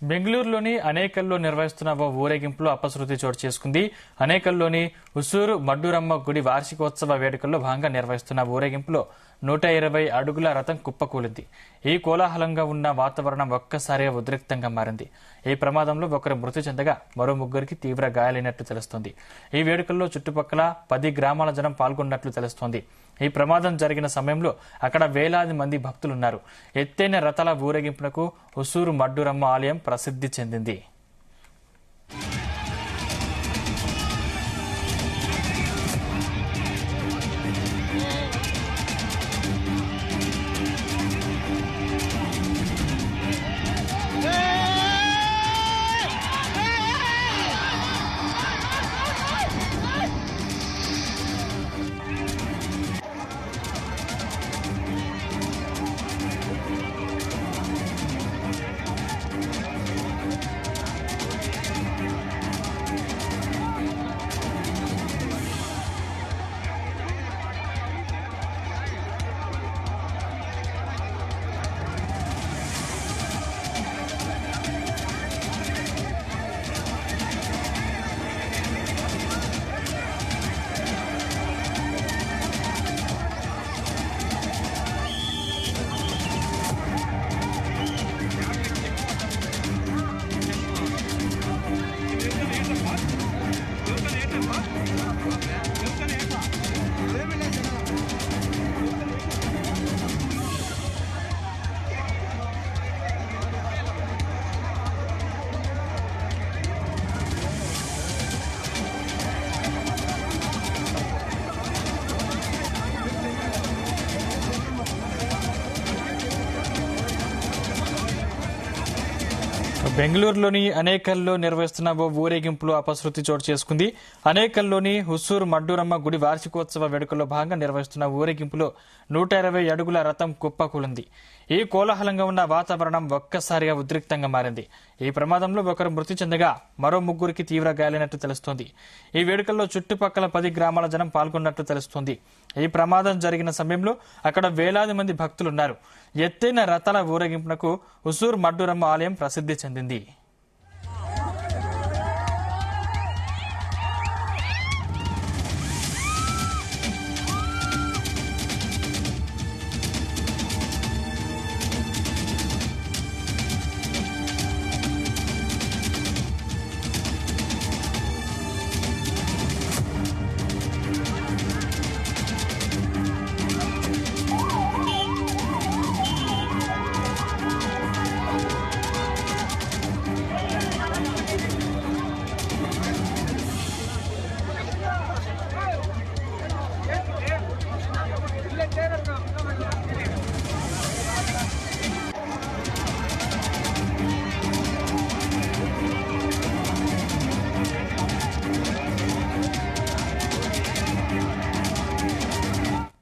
బెంగళూరులోని అనేకల్లో నిర్వహిస్తున్న ఓ ఊరేగింపులో అపశృతి చోటు చేసుకుంది. అనేకల్లోని ఉసూరు మడ్డూరమ్మ గుడి వార్షికోత్సవ వేడుకల్లో భాగంగా నిర్వహిస్తున్న ఊరేగింపులో 120 అడుగుల రథం కుప్పకూలింది. ఈ కోలాహలంగా ఉన్న వాతావరణం ఒక్కసారిగా ఉద్రిక్తంగా మారింది. ఈ ప్రమాదంలో ఒకరు మృతి చెందగా మరో ముగ్గురికి తీవ్ర గాయాలైనట్లు తెలుస్తోంది. ఈ వేడుకల్లో చుట్టుపక్కల 10 గ్రామాల జనం పాల్గొన్నట్లు తెలుస్తోంది. ఈ ప్రమాదం జరిగిన సమయంలో అక్కడ వేలాది మంది భక్తులున్నారు. ఎత్తైన రథాల ఊరేగింపునకు ఉసూరు మడ్డూరమ్మ ఆలయం ప్రసిద్ధి చెందింది. బెంగళూరులోని అనేకల్లో నిర్వహిస్తున్న ఓ ఊరేగింపులో అపశృతి చోటు చేసుకుంది. అనేకల్లోని హుస్సూరు మడ్డూరమ్మ గుడి వార్షికోత్సవ వేడుకల్లో భాగంగా నిర్వహిస్తున్న ఊరేగింపులో 120 అడుగుల రథం కుప్పకూలింది. ఈ కోలాహలంగా ఉన్న వాతావరణం ఒక్కసారిగా ఉద్రిక్తంగా మారింది. ఈ ప్రమాదంలో ఒకరు మృతి చెందగా మరో ముగ్గురికి తీవ్ర గాయాలైనట్లు తెలుస్తోంది. ఈ వేడుకల్లో చుట్టుపక్కల 10 గ్రామాల జనం పాల్గొన్నట్లు తెలుస్తోంది. ఈ ప్రమాదం జరిగిన సమయంలో అక్కడ వేలాది మంది భక్తులున్నారు. ఎత్తైన రథాల ఊరేగింపునకు ఉసూరు మడ్డూరమ్మ ఆలయం ప్రసిద్ధి చెందింది.